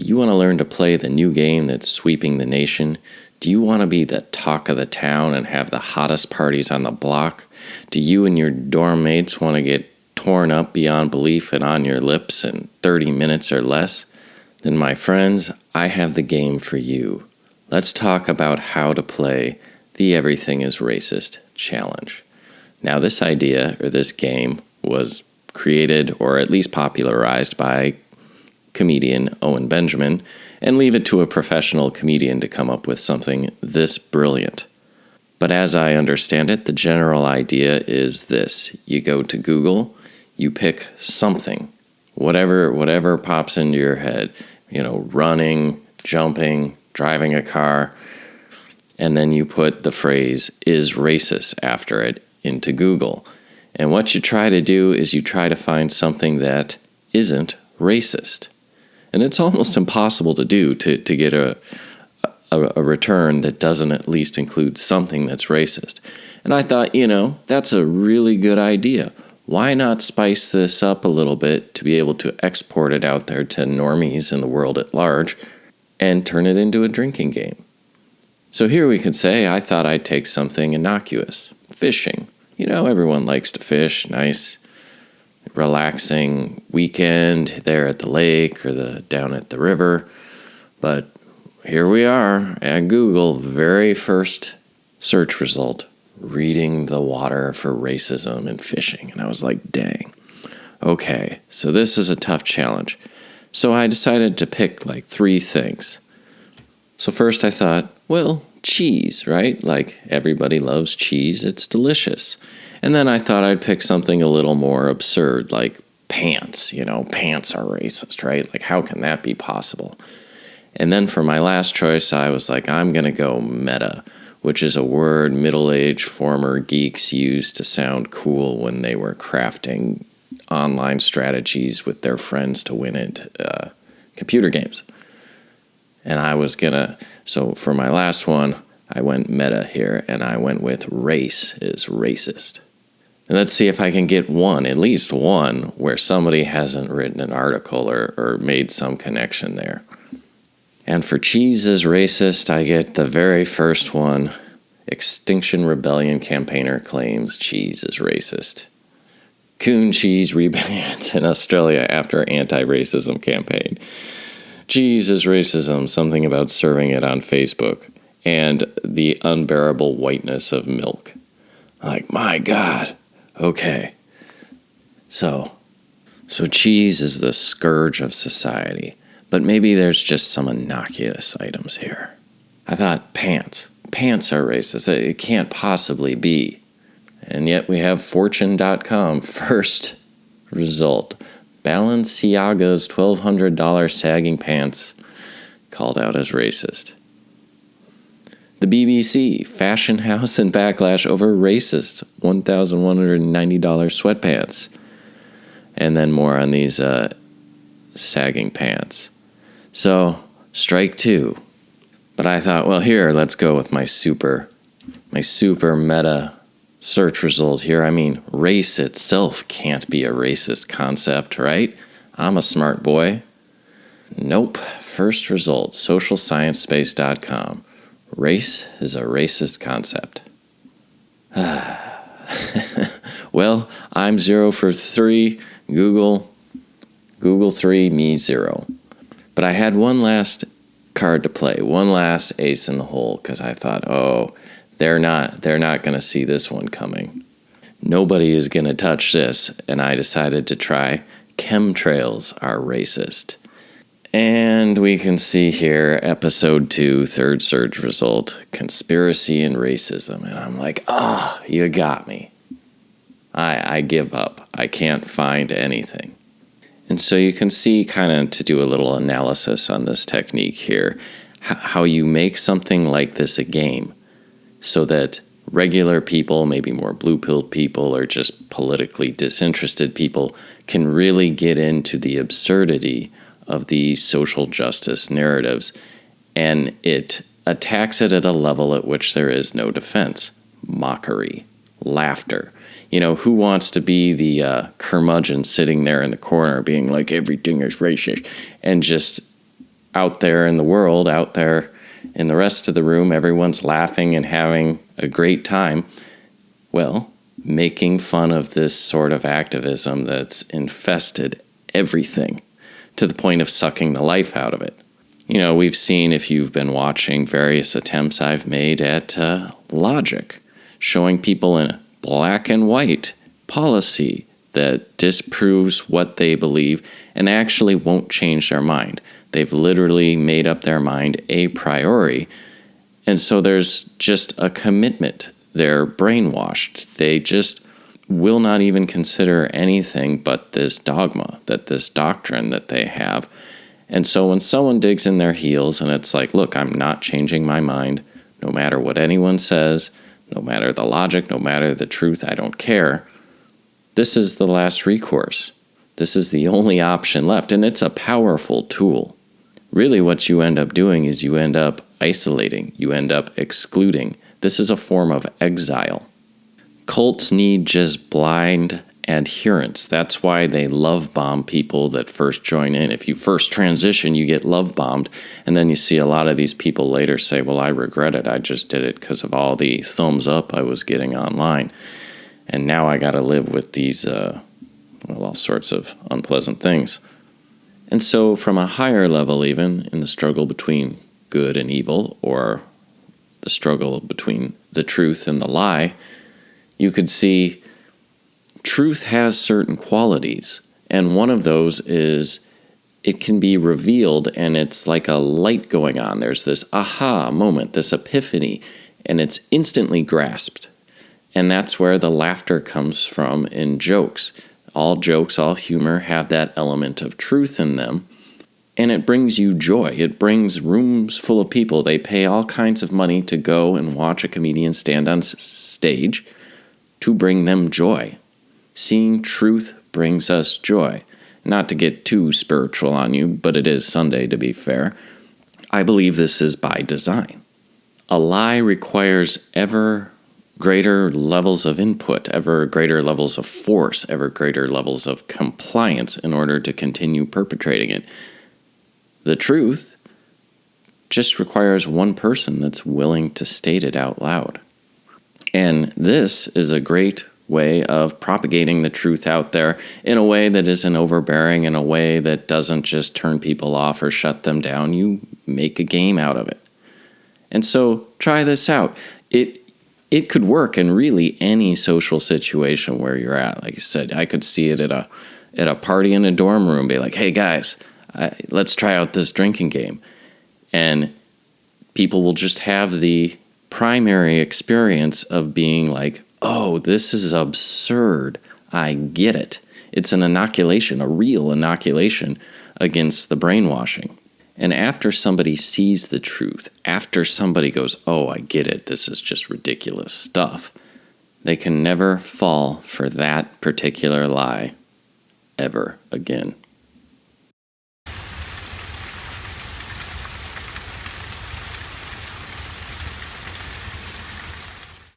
you want to learn to play the new game that's sweeping the nation? Do you want to be the talk of the town and have the hottest parties on the block? Do you and your dorm mates want to get torn up beyond belief and on your lips in 30 minutes or less? Then, my friends, I have the game for you. Let's talk about how to play the Everything is Racist challenge. Now, this idea, or this game, was created or at least popularized by comedian Owen Benjamin, and leave it to a professional comedian to come up with something this brilliant. But as I understand it, the general idea is this. You go to Google, you pick something, whatever pops into your head, running, jumping, driving a car, and then you put the phrase "is racist" after it into Google. And what you try to do is you try to find something that isn't racist. And it's almost impossible to do to get a return that doesn't at least include something that's racist. And I thought, that's a really good idea. Why not spice this up a little bit to be able to export it out there to normies in the world at large and turn it into a drinking game? So here we could say I thought I'd take something innocuous, fishing. Everyone likes to fish, nice, relaxing weekend there at the lake or down at the river. But here we are at Google, very first search result, reading the water for racism and fishing. And I was like, dang. Okay, so this is a tough challenge. So I decided to pick 3 things. So first I thought, well, cheese, right? Like everybody loves cheese. It's delicious. And then I thought I'd pick something a little more absurd, like pants. Pants are racist, right? Like, how can that be possible? And then for my last choice, I was like, I'm going to go meta, which is a word middle-aged former geeks used to sound cool when they were crafting online strategies with their friends to win at computer games. And so for my last one, I went meta here, and I went with race is racist. And let's see if I can get at least one, where somebody hasn't written an article or made some connection there. And for cheese is racist, I get the very first one. Extinction Rebellion campaigner claims cheese is racist. Coon cheese rebans in Australia after anti-racism campaign. Cheese is racism, something about serving it on Facebook. And the unbearable whiteness of milk. Like, my God. Okay. So cheese is the scourge of society. But maybe there's just some innocuous items here. I thought pants. Pants are racist. It can't possibly be. And yet we have Fortune.com first result. Balenciaga's $1,200 sagging pants called out as racist. The BBC, fashion house and backlash over racist $1,190 sweatpants. And then more on these sagging pants. So, strike 2. But I thought, well, here, let's go with my super meta search result here. I mean, race itself can't be a racist concept, right? I'm a smart boy. Nope. First result, socialsciencespace.com. Race is a racist concept. Well, I'm 0 for 3. Google 3, me 0. But I had one last card to play, one last ace in the hole, because I thought, they're not going to see this one coming. Nobody is going to touch this, and I decided to try chemtrails are racist. And we can see here, episode 2, third search result, conspiracy and racism. And I'm like, you got me. I give up. I can't find anything. And so you can see, kind of to do a little analysis on this technique here, how you make something like this a game so that regular people, maybe more blue-pilled people or just politically disinterested people, can really get into the absurdity of these social justice narratives. And it attacks it at a level at which there is no defense. Mockery, laughter. Who wants to be the curmudgeon sitting there in the corner being like, everything is racist, and just out there in the world, out there in the rest of the room, everyone's laughing and having a great time. Well, making fun of this sort of activism that's infested everything to the point of sucking the life out of it. You know, we've seen, if you've been watching, various attempts I've made at logic, showing people in black and white policy that disproves what they believe and actually won't change their mind. They've literally made up their mind a priori. And so there's just a commitment. They're brainwashed. They just will not even consider anything but this dogma, that this doctrine that they have. And so when someone digs in their heels and it's like, look, I'm not changing my mind, no matter what anyone says, no matter the logic, no matter the truth, I don't care. This is the last recourse. This is the only option left, and it's a powerful tool. Really what you end up doing is you end up isolating, you end up excluding. This is a form of exile. Cults need just blind adherence. That's why they love bomb people that first join in. If you first transition, you get love bombed, and then you see a lot of these people later say, well, I regret it. I just did it because of all the thumbs up I was getting online. And now I got to live with these, all sorts of unpleasant things. And so from a higher level, even in the struggle between good and evil, or the struggle between the truth and the lie, you could see truth has certain qualities. And one of those is it can be revealed, and it's like a light going on. There's this aha moment, this epiphany, and it's instantly grasped. And that's where the laughter comes from in jokes. All jokes, all humor have that element of truth in them. And it brings you joy. It brings rooms full of people. They pay all kinds of money to go and watch a comedian stand on stage to bring them joy. Seeing truth brings us joy. Not to get too spiritual on you, but it is Sunday, to be fair. I believe this is by design. A lie requires ever greater levels of input, ever greater levels of force, ever greater levels of compliance in order to continue perpetrating it. The truth just requires one person that's willing to state it out loud. And this is a great way of propagating the truth out there in a way that isn't overbearing, in a way that doesn't just turn people off or shut them down. You make a game out of it. And so try this out. It could work in really any social situation where you're at. Like I said, I could see it at a party in a dorm room, be like, hey guys, let's try out this drinking game. And people will just have the primary experience of being like, oh, this is absurd. I get it. It's an inoculation, a real inoculation against the brainwashing. And after somebody sees the truth, after somebody goes, oh, I get it, this is just ridiculous stuff, they can never fall for that particular lie ever again.